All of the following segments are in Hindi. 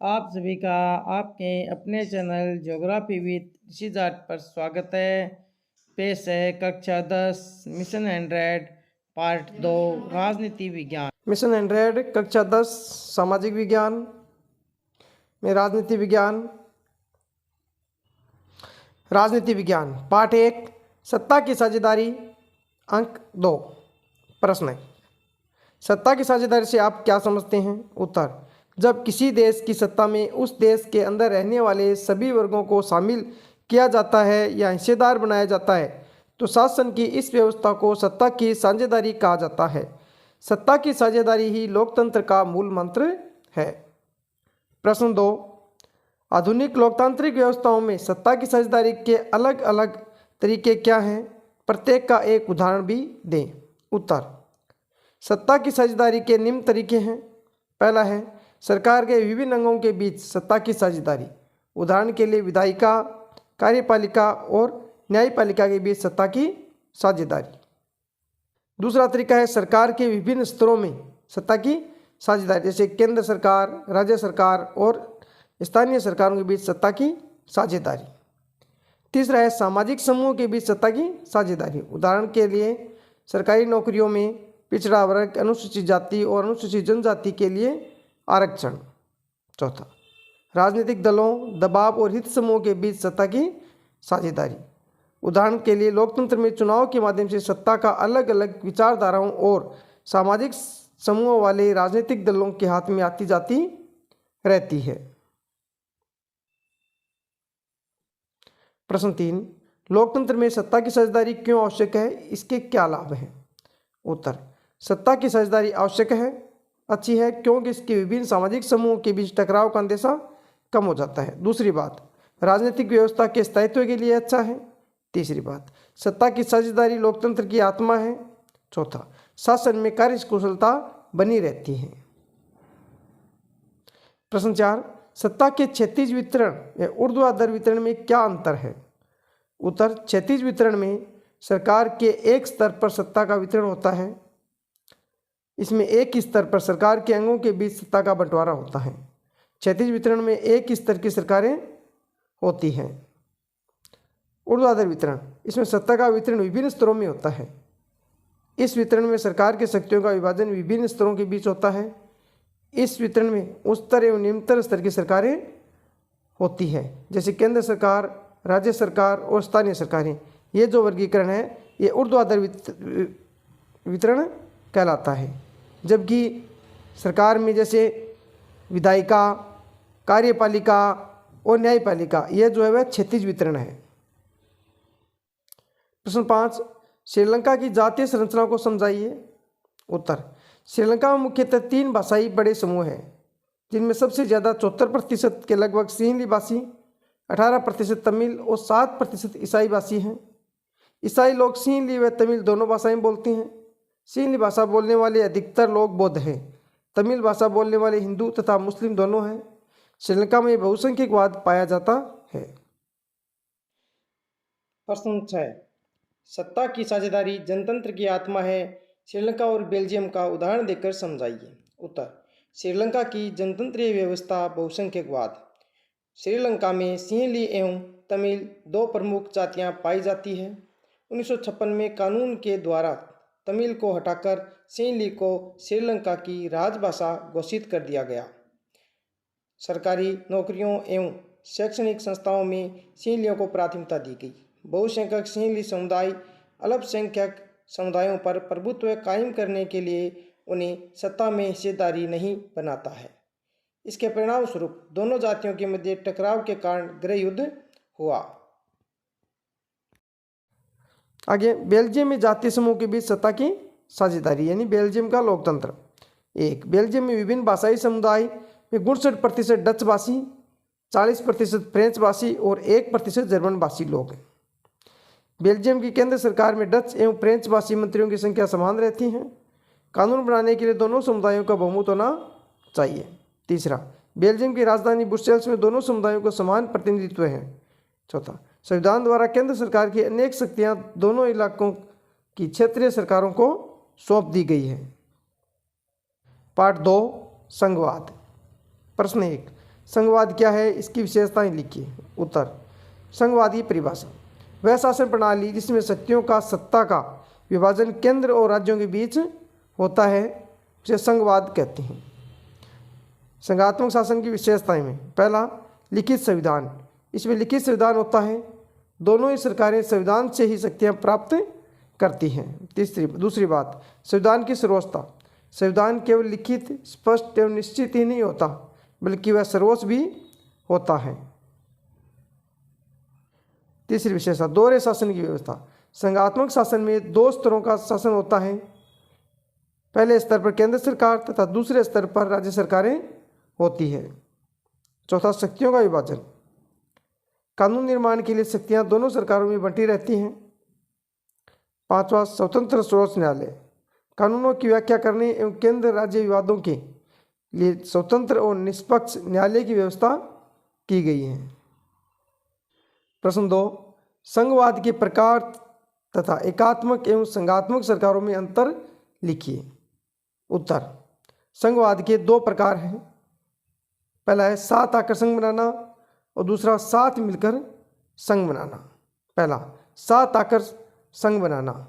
आप सभी का आपके अपने चैनल ज्योग्राफी विद ऋषि जाट पर स्वागत है। पेश है कक्षा 10 मिशन 100 पार्ट 2 राजनीति विज्ञान। मिशन 100 कक्षा 10 सामाजिक विज्ञान में राजनीति विज्ञान पार्ट 1 सत्ता की साझेदारी। अंक 2 प्रश्न। सत्ता की साझेदारी से आप क्या समझते हैं? उत्तर। जब किसी देश की सत्ता में उस देश के अंदर रहने वाले सभी वर्गों को शामिल किया जाता है या हिस्सेदार बनाया जाता है तो शासन की इस व्यवस्था को सत्ता की साझेदारी कहा जाता है। सत्ता की साझेदारी ही लोकतंत्र का मूल मंत्र है। प्रश्न 2। आधुनिक लोकतांत्रिक व्यवस्थाओं में सत्ता की साझेदारी के अलग अलग तरीके क्या हैं? प्रत्येक का एक उदाहरण भी दें। उत्तर। सत्ता की साझेदारी के निम्न तरीके हैं। पहला है सरकार के विभिन्न अंगों के बीच सत्ता की साझेदारी। उदाहरण के लिए विधायिका, कार्यपालिका और न्यायपालिका के बीच सत्ता की साझेदारी। दूसरा तरीका है सरकार के विभिन्न स्तरों में सत्ता की साझेदारी, जैसे केंद्र सरकार, राज्य सरकार और स्थानीय सरकारों के बीच सत्ता की साझेदारी। तीसरा है सामाजिक समूहों के बीच सत्ता की साझेदारी। उदाहरण के लिए सरकारी नौकरियों में पिछड़ा वर्ग, अनुसूचित जाति और अनुसूचित जनजाति के लिए आरक्षण। चौथा राजनीतिक दलों, दबाव और हित समूहों के बीच सत्ता की साझेदारी। उदाहरण के लिए लोकतंत्र में चुनाव के माध्यम से सत्ता का अलग अलग विचारधाराओं और सामाजिक समूहों वाले राजनीतिक दलों के हाथ में आती जाती रहती है। प्रश्न 3। लोकतंत्र में सत्ता की साझेदारी क्यों आवश्यक है? इसके क्या लाभ हैं? उत्तर। सत्ता की साझेदारी आवश्यक है, अच्छी है, क्योंकि इसके विभिन्न सामाजिक समूहों के बीच टकराव का अंदेशा कम हो जाता है। दूसरी बात, राजनीतिक व्यवस्था के स्थायित्व के लिए अच्छा है। तीसरी बात, सत्ता की साझेदारी लोकतंत्र की आत्मा है। चौथा, शासन में कार्यकुशलता बनी रहती है। प्रश्न 4। सत्ता के क्षैतिज वितरण या ऊर्ध्वाधर वितरण में क्या अंतर है? उत्तर। क्षैतिज वितरण में सरकार के एक स्तर पर सत्ता का वितरण होता है। इसमें एक स्तर पर सरकार के अंगों के बीच सत्ता का बंटवारा होता है। क्षैतिज वितरण में एक स्तर की सरकारें होती हैं। ऊर्ध्वाधर वितरण, इसमें सत्ता का वितरण विभिन्न स्तरों में होता है। इस वितरण में सरकार की शक्तियों का विभाजन विभिन्न स्तरों के बीच होता है। इस वितरण में उच्चतर एवं निम्नतर स्तर की सरकारें होती हैं, जैसे केंद्र सरकार, राज्य सरकार और स्थानीय सरकारें। ये जो वर्गीकरण है ये ऊर्ध्वाधर वितरण कहलाता है। जबकि सरकार में जैसे विधायिका, कार्यपालिका और न्यायपालिका, यह जो है वह क्षैतिज वितरण है। प्रश्न 5। श्रीलंका की जातीय संरचना को समझाइए। उत्तर। श्रीलंका में मुख्यतः 3 भाषाई बड़े समूह हैं, जिनमें सबसे ज़्यादा 74% के लगभग सिंहली भाषी, 18% तमिल और 7% ईसाई भाषी हैं। ईसाई लोग सिंहली व तमिल दोनों भाषाएं बोलते हैं। सिंहली भाषा बोलने वाले अधिकतर लोग बौद्ध हैं। तमिल भाषा बोलने वाले हिंदू तथा मुस्लिम दोनों हैं। श्रीलंका में बहुसंख्यकवाद पाया जाता है। प्रश्न 6। सत्ता की साझेदारी जनतंत्र की आत्मा है। श्रीलंका और बेल्जियम का उदाहरण देकर समझाइए। उत्तर। श्रीलंका की जनतंत्रीय व्यवस्था बहुसंख्यकवाद। श्रीलंका में सिंहली एवं तमिल 2 प्रमुख जातियां पाई जाती हैं। 1956 में कानून के द्वारा तमिल को हटाकर सिंहली को श्रीलंका की राजभाषा घोषित कर दिया गया। सरकारी नौकरियों एवं शैक्षणिक संस्थाओं में सिंहलियों को प्राथमिकता दी गई। बहुसंख्यक सिंहली समुदाय अल्पसंख्यक समुदायों पर प्रभुत्व कायम करने के लिए उन्हें सत्ता में हिस्सेदारी नहीं बनाता है। इसके परिणाम स्वरूप दोनों जातियों के मध्य टकराव के कारण गृह युद्ध हुआ। आगे, बेल्जियम में जातीय समूह के बीच सत्ता की साझेदारी यानी बेल्जियम का लोकतंत्र। 1। बेल्जियम में विभिन्न भाषाई समुदाय में 69% डच भाषी, 40% फ्रेंच भाषी और 1% जर्मन भाषी लोग हैं। बेल्जियम की केंद्र सरकार में डच एवं फ्रेंच भाषी मंत्रियों की संख्या समान रहती है। कानून बनाने के लिए दोनों समुदायों का बहुमत होना चाहिए। तीसरा, बेल्जियम की राजधानी ब्रुसेल्स में दोनों समुदायों का समान प्रतिनिधित्व है। चौथा, संविधान द्वारा केंद्र सरकार की अनेक शक्तियां दोनों इलाकों की क्षेत्रीय सरकारों को सौंप दी गई है। पार्ट 2 संघवाद। प्रश्न 1। संघवाद क्या है, इसकी विशेषताएं लिखिए। उत्तर, संघवाद की परिभाषा वह शासन प्रणाली जिसमें शक्तियों का सत्ता का विभाजन केंद्र और राज्यों के बीच होता है उसे संघवाद कहते हैं। संघात्मक शासन की विशेषताएं में पहला, लिखित संविधान। इसमें लिखित संविधान होता है, दोनों ही सरकारें संविधान से ही शक्तियां प्राप्त करती हैं। दूसरी बात, संविधान की सर्वोच्चता। संविधान केवल लिखित, स्पष्ट एवं निश्चित ही नहीं होता बल्कि वह सर्वोच्च भी होता है। तीसरी विशेषता, दोहरे शासन की व्यवस्था। संघात्मक शासन में दो स्तरों का शासन होता है, पहले स्तर पर केंद्र सरकार तथा दूसरे स्तर पर राज्य सरकारें होती है। चौथा, शक्तियों का विभाजन। कानून निर्माण के लिए शक्तियां दोनों सरकारों में बंटी रहती हैं। पांचवा, स्वतंत्र सर्वोच्च न्यायालय। कानूनों की व्याख्या करने एवं केंद्र राज्य विवादों के लिए स्वतंत्र और निष्पक्ष न्यायालय की व्यवस्था की गई है। प्रश्न 2, संघवाद के प्रकार तथा एकात्मक एवं संघात्मक सरकारों में अंतर लिखिए। उत्तर, संघवाद के दो प्रकार हैं, पहला है साथ आकर संघ बनाना और दूसरा साथ मिलकर संघ बनाना। पहला, साथ आकर संघ बनाना,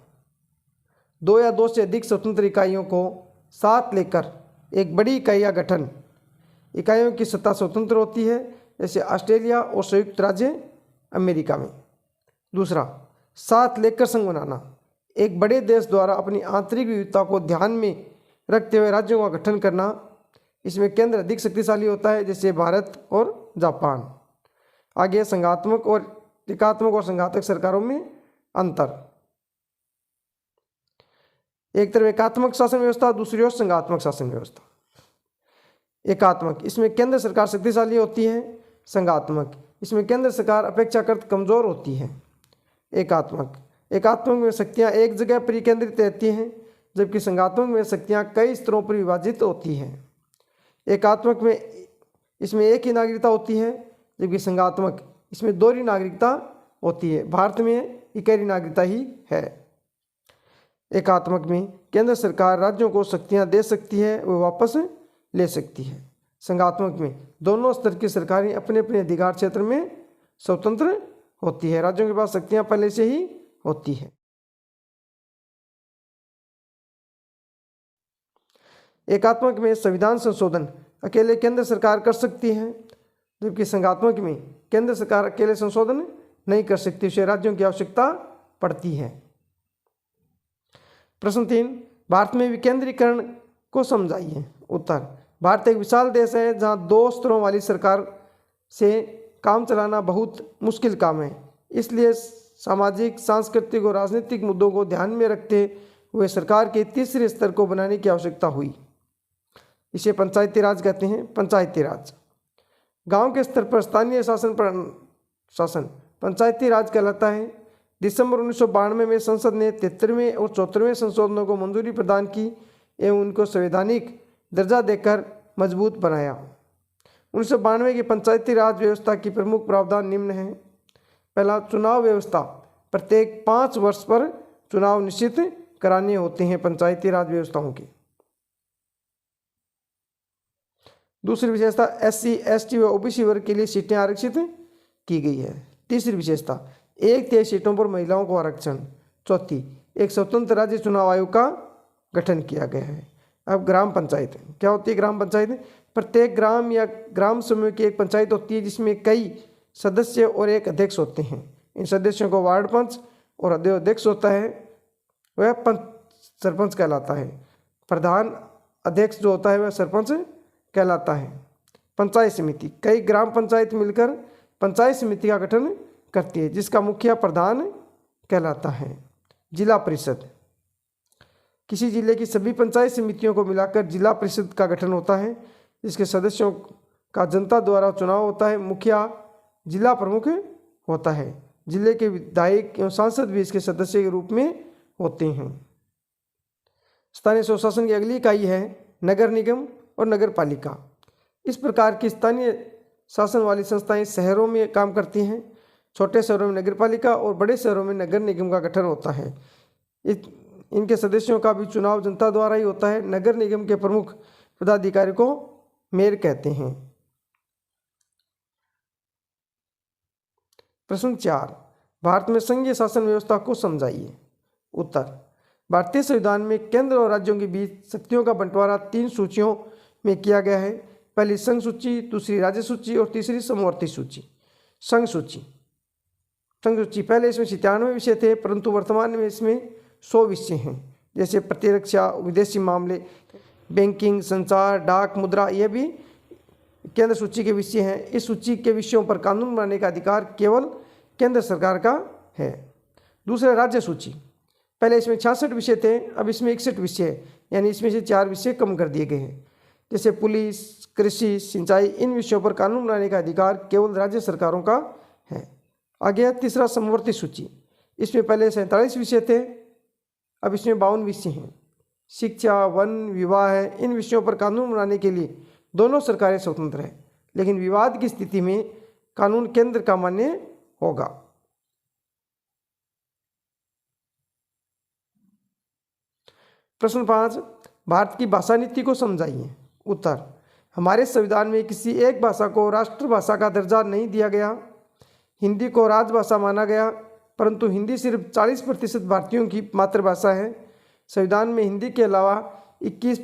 दो या दो से अधिक स्वतंत्र इकाइयों को साथ लेकर एक बड़ी इकाई या गठन। इकाइयों की सत्ता स्वतंत्र होती है, जैसे ऑस्ट्रेलिया और संयुक्त राज्य अमेरिका में। दूसरा, साथ लेकर संघ बनाना, एक बड़े देश द्वारा अपनी आंतरिक विविधता को ध्यान में रखते हुए राज्यों का गठन करना। इसमें केंद्र अधिक शक्तिशाली होता है, जैसे भारत और जापान। आगे संघात्मक और एकात्मक और संघातक सरकारों में अंतर। एक तरफ एकात्मक शासन व्यवस्था, दूसरी ओर संघात्मक शासन व्यवस्था। एकात्मक, इसमें केंद्र सरकार शक्तिशाली होती है। संघात्मक, इसमें केंद्र सरकार अपेक्षाकृत कमजोर होती है। एकात्मक में शक्तियां एक जगह पर ही केंद्रित रहती हैं, जबकि संघात्मक में शक्तियां कई स्तरों पर विभाजित होती हैं। एकात्मक में इसमें एक ही नागरिकता होती है, जबकि संघात्मक इसमें दोहरी नागरिकता होती है। भारत में इकहरी नागरिकता ही है। एकात्मक में केंद्र सरकार राज्यों को शक्तियां दे सकती है, वो वापस ले सकती है। संघात्मक में दोनों स्तर की सरकारें अपने अपने अधिकार क्षेत्र में स्वतंत्र होती है, राज्यों के पास शक्तियां पहले से ही होती है। एकात्मक में संविधान संशोधन अकेले केंद्र सरकार कर सकती है, जबकि संघात्मक में केंद्र सरकार अकेले संशोधन नहीं कर सकती, उसे राज्यों की आवश्यकता पड़ती है। प्रश्न 3, भारत में विकेंद्रीकरण को समझाइए। उत्तर, भारत एक विशाल देश है जहां दो स्तरों वाली सरकार से काम चलाना बहुत मुश्किल काम है। इसलिए सामाजिक, सांस्कृतिक और राजनीतिक मुद्दों को ध्यान में रखते हुए सरकार के तीसरे स्तर को बनाने की आवश्यकता हुई। इसे पंचायती राज कहते हैं। पंचायती राज, गांव के स्तर पर स्थानीय शासन पंचायती राज कहलाता है। दिसंबर 1992 में संसद ने 73वें और 74वें संशोधनों को मंजूरी प्रदान की एवं उनको संवैधानिक दर्जा देकर मजबूत बनाया। 1992 की पंचायती राज व्यवस्था की प्रमुख प्रावधान निम्न हैं। पहला, चुनाव व्यवस्था, प्रत्येक 5 वर्ष पर चुनाव निश्चित कराने होते हैं पंचायती राज व्यवस्थाओं की। दूसरी विशेषता, SC, ST व OBC वर्ग के लिए सीटें आरक्षित की गई है। तीसरी विशेषता, 1/3 सीटों पर महिलाओं को आरक्षण। चौथी, एक स्वतंत्र राज्य चुनाव आयोग का गठन किया गया है। अब ग्राम पंचायत क्या होती है? ग्राम पंचायत प्रत्येक ग्राम या ग्राम समूह की एक पंचायत होती है, जिसमें कई सदस्य और एक अध्यक्ष होते हैं। इन सदस्यों को वार्ड पंच और अध्यक्ष होता है, वह सरपंच कहलाता है। प्रधान अध्यक्ष जो होता है वह सरपंच कहलाता है। पंचायत समिति, कई ग्राम पंचायत मिलकर पंचायत समिति का गठन करती है, जिसका मुखिया प्रधान कहलाता है। जिला परिषद, किसी जिले की सभी पंचायत समितियों को मिलाकर जिला परिषद का गठन होता है, जिसके सदस्यों का जनता द्वारा चुनाव होता है। मुखिया जिला प्रमुख होता है। जिले के विधायक एवं सांसद भी इसके सदस्य के रूप में होते हैं। स्थानीय स्वशासन की अगली इकाई है नगर निगम और नगर पालिका। इस प्रकार की स्थानीय शासन वाली संस्थाएं शहरों में काम करती हैं। छोटे शहरों में नगर पालिका और बड़े शहरों में नगर निगम का गठन होता है। इनके सदस्यों का भी चुनाव जनता द्वारा ही होता है। नगर निगम के प्रमुख पदाधिकारी को मेयर कहते हैं। प्रश्न 4, भारत में संघीय शासन व्यवस्था को समझाइए। उत्तर, भारतीय संविधान में केंद्र और राज्यों के बीच शक्तियों का बंटवारा 3 सूचियों में किया गया है। पहली संघ सूची, दूसरी राज्य सूची और तीसरी समवर्ती सूची। संघ सूची पहले इसमें 97 विषय थे, परंतु वर्तमान में इसमें 100 विषय हैं, जैसे प्रतिरक्षा, विदेशी मामले, बैंकिंग, संचार, डाक, मुद्रा, ये भी केंद्र सूची के विषय हैं। इस सूची के विषयों पर कानून बनाने का अधिकार केवल केंद्र सरकार का है। दूसरा, राज्य सूची, पहले इसमें 66 विषय थे, अब इसमें 61 विषय है, यानी इसमें से 4 विषय कम कर दिए गए हैं, जैसे पुलिस, कृषि, सिंचाई। इन विषयों पर कानून बनाने का अधिकार केवल राज्य सरकारों का है। आगे तीसरा, समवर्ती सूची, इसमें पहले 47 विषय थे, अब इसमें 52 विषय हैं। शिक्षा, वन, विवाह है, इन विषयों पर कानून बनाने के लिए दोनों सरकारें स्वतंत्र हैं, लेकिन विवाद की स्थिति में कानून केंद्र का मान्य होगा। प्रश्न 5, भारत की भाषा नीति को समझाइए। उत्तर, हमारे संविधान में किसी एक भाषा को राष्ट्रभाषा का दर्जा नहीं दिया गया। हिंदी को राजभाषा माना गया, परंतु हिंदी सिर्फ 40% भारतीयों की मातृभाषा है। संविधान में हिंदी के अलावा 21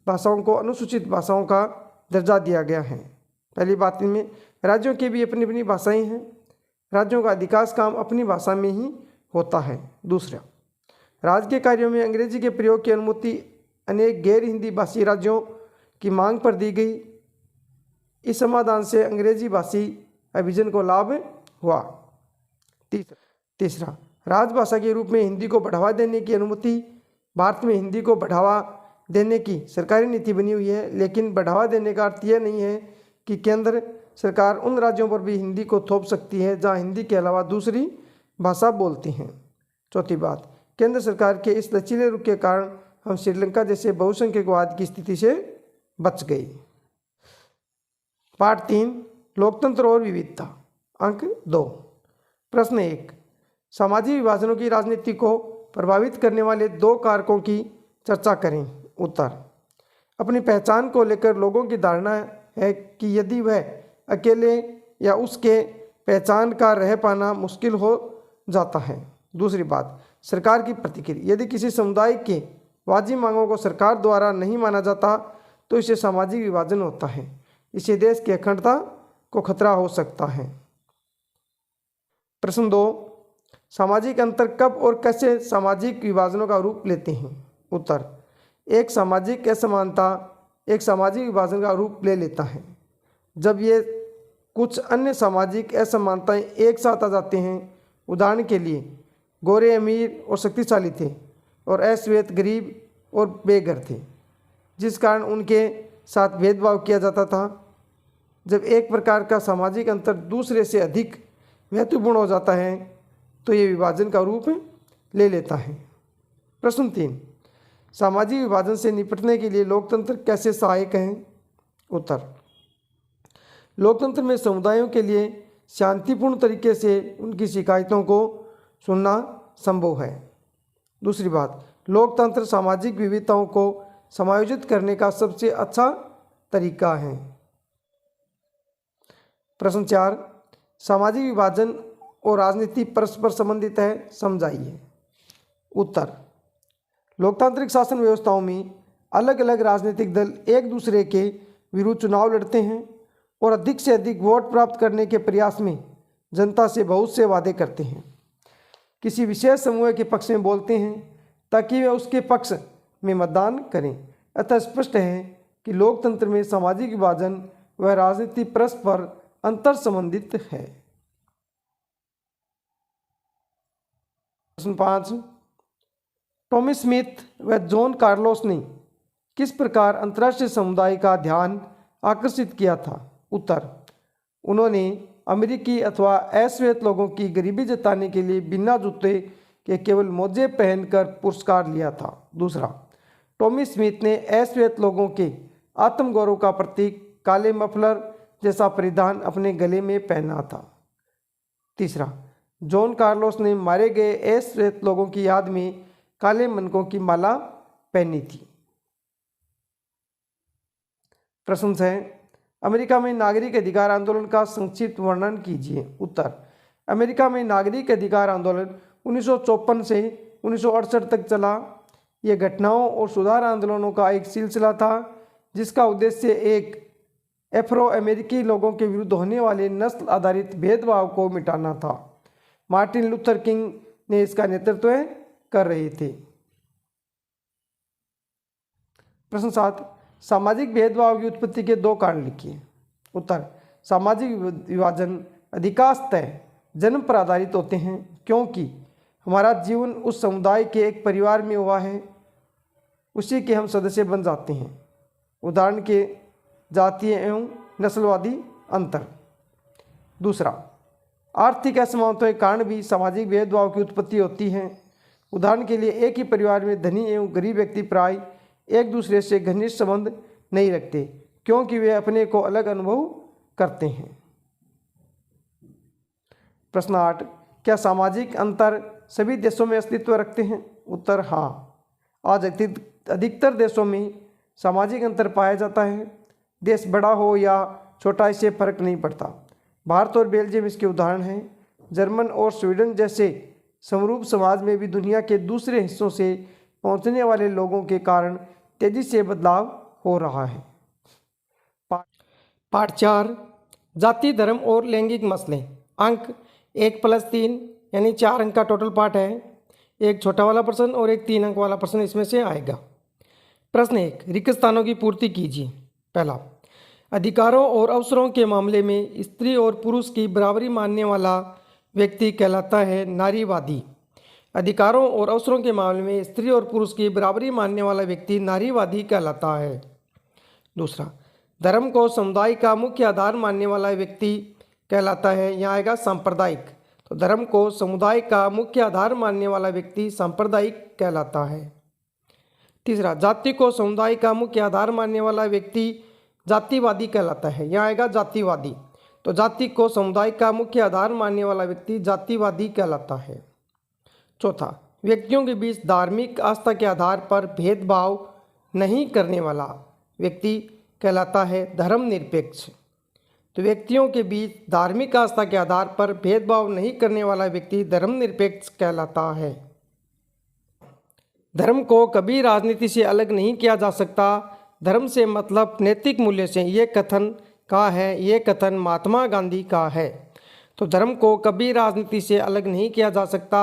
भाषाओं को अनुसूचित भाषाओं का दर्जा दिया गया है। पहली बात, इनमें राज्यों की भी अपनी अपनी भाषाएं हैं। राज्यों का अधिकांश काम अपनी भाषा में ही होता है। दूसरा, राज्य के कार्यों में अंग्रेजी के प्रयोग की अनुमति अनेक गैर हिंदी भाषी राज्यों की मांग पर दी गई। इस समाधान से अंग्रेजी भाषी अभिजन को लाभ हुआ। तीसरा, राजभाषा के रूप में हिंदी को बढ़ावा देने की अनुमति। भारत में हिंदी को बढ़ावा देने की सरकारी नीति बनी हुई है, लेकिन बढ़ावा देने का अर्थ यह नहीं है कि केंद्र सरकार उन राज्यों पर भी हिंदी को थोप सकती है जहां हिंदी के अलावा दूसरी भाषा बोलती हैं। चौथी बात, केंद्र सरकार के इस लचीले रुख के कारण हम श्रीलंका जैसे बहुसंख्यकवाद की स्थिति से बच गई। पाठ 3, लोकतंत्र और विविधता। अंक 2। प्रश्न 1, सामाजिक विभाजनों की राजनीति को प्रभावित करने वाले 2 कारकों की चर्चा करें। उत्तर, अपनी पहचान को लेकर लोगों की धारणा है कि यदि वह अकेले या उसके पहचान का रह पाना मुश्किल हो जाता है। दूसरी बात, सरकार की प्रतिक्रिया, यदि किसी समुदाय के वाजिब मांगों को सरकार द्वारा नहीं माना जाता तो इसे सामाजिक विभाजन होता है। इससे देश की अखंडता को खतरा हो सकता है। प्रश्न 2, सामाजिक अंतर कब और कैसे सामाजिक विभाजनों का रूप लेते हैं। उत्तर, एक सामाजिक असमानता एक सामाजिक विभाजन का रूप ले लेता है जब ये कुछ अन्य सामाजिक असमानताएं एक साथ आ जाते हैं। उदाहरण के लिए, गोरे अमीर और शक्तिशाली थे और अश्वेत गरीब और बेघर थे, जिस कारण उनके साथ भेदभाव किया जाता था। जब एक प्रकार का सामाजिक अंतर दूसरे से अधिक महत्वपूर्ण हो जाता है तो ये विभाजन का रूप ले लेता है। प्रश्न 3, सामाजिक विभाजन से निपटने के लिए लोकतंत्र कैसे सहायक है। उत्तर, लोकतंत्र में समुदायों के लिए शांतिपूर्ण तरीके से उनकी शिकायतों को सुनना संभव है। दूसरी बात, लोकतंत्र सामाजिक विविधताओं को समायोजित करने का सबसे अच्छा तरीका है। प्रश्न 4, सामाजिक विभाजन और राजनीति परस्पर संबंधित है, समझाइए। उत्तर, लोकतांत्रिक शासन व्यवस्थाओं में अलग अलग राजनीतिक दल एक दूसरे के विरुद्ध चुनाव लड़ते हैं और अधिक से अधिक वोट प्राप्त करने के प्रयास में जनता से बहुत से वादे करते हैं। किसी विशेष समूह के पक्ष में बोलते हैं ताकि वे उसके पक्ष में मतदान करें। अतः स्पष्ट है कि लोकतंत्र में सामाजिक विभाजन व राजनीति परस्पर अंतर संबंधित है। प्रश्न 5, टॉमी स्मिथ व जॉन कार्लोस ने किस प्रकार अंतर्राष्ट्रीय समुदाय का ध्यान आकर्षित किया था। उत्तर, उन्होंने अमेरिकी अथवा अश्वेत लोगों की गरीबी जताने के लिए बिना जूते के केवल मोजे पहनकर पुरस्कार लिया था। दूसरा, टॉमी स्मिथ ने अश्वेत लोगों के आत्मगौरव का प्रतीक काले मफलर जैसा परिधान अपने गले में पहना था। तीसरा, जॉन कार्लोस ने मारे गए अश्वेत लोगों की याद में काले मनकों की माला पहनी थी। प्रश्न 6, अमेरिका में नागरिक अधिकार आंदोलन का संक्षिप्त वर्णन कीजिए। उत्तर, अमेरिका में नागरिक अधिकार आंदोलन 1954 से 1968 तक चला। ये घटनाओं और सुधार आंदोलनों का एक सिलसिला था जिसका उद्देश्य एक अफ्रो अमेरिकी लोगों के विरुद्ध होने वाले नस्ल आधारित भेदभाव को मिटाना था। मार्टिन लूथर किंग ने इसका नेतृत्व कर रहे थे। प्रश्न 7, सामाजिक भेदभाव की उत्पत्ति के 2 कारण लिखिए। उत्तर, सामाजिक विभाजन अधिकांशतः जन्म पर आधारित होते हैं क्योंकि हमारा जीवन उस समुदाय के एक परिवार में हुआ है, उसी के हम सदस्य बन जाते हैं। उदाहरण के जातीय एवं नस्लवादी अंतर। दूसरा, आर्थिक असमानता के कारण भी सामाजिक भेदभाव की उत्पत्ति होती है। उदाहरण के लिए एक ही परिवार में धनी एवं गरीब व्यक्ति प्राय एक दूसरे से घनिष्ठ संबंध नहीं रखते क्योंकि वे अपने को अलग अनुभव करते हैं। प्रश्न 8, क्या सामाजिक अंतर सभी देशों में अस्तित्व रखते हैं? उत्तर, हाँ। आज अधिकतर देशों में सामाजिक अंतर पाया जाता है। देश बड़ा हो या छोटा इससे फर्क नहीं पड़ता। भारत और बेल्जियम इसके उदाहरण हैं। जर्मन और स्वीडन जैसे समरूप समाज में भी दुनिया के दूसरे हिस्सों से पहुंचने वाले लोगों के कारण तेजी से बदलाव हो रहा है। पाठ 4, जाति, धर्म और लैंगिक मसले। अंक 1+3 यानी 4 अंक का टोटल पाठ है। एक छोटा वाला प्रश्न और एक 3 अंक वाला प्रश्न इसमें से आएगा। प्रश्न 1, रिक्त स्थानों की पूर्ति कीजिए। पहला, अधिकारों और अवसरों के मामले में स्त्री और पुरुष की बराबरी मानने वाला व्यक्ति कहलाता है नारीवादी। अधिकारों और अवसरों के मामले में स्त्री और पुरुष की बराबरी मानने वाला व्यक्ति नारीवादी कहलाता है। दूसरा, धर्म को समुदाय का मुख्य आधार मानने वाला व्यक्ति कहलाता है, यहाँ आएगा सांप्रदायिक। तो धर्म को समुदाय का मुख्य आधार मानने वाला व्यक्ति सांप्रदायिक कहलाता है। तीसरा, जाति को समुदाय का मुख्य आधार मानने वाला व्यक्ति जातिवादी कहलाता है, यहाँ आएगा जातिवादी। तो जाति को समुदाय का मुख्य आधार मानने वाला व्यक्ति जातिवादी कहलाता है। चौथा, व्यक्तियों के बीच धार्मिक आस्था के आधार पर भेदभाव नहीं करने वाला व्यक्ति कहलाता है धर्मनिरपेक्ष। तो व्यक्तियों के बीच धार्मिक आस्था के आधार पर भेदभाव नहीं करने वाला व्यक्ति धर्मनिरपेक्ष कहलाता है। धर्म को कभी राजनीति से अलग नहीं किया जा सकता। धर्म से मतलब नैतिक मूल्य से, ये कथन का है, ये कथन महात्मा गांधी का है। तो धर्म को कभी राजनीति से अलग नहीं किया जा सकता।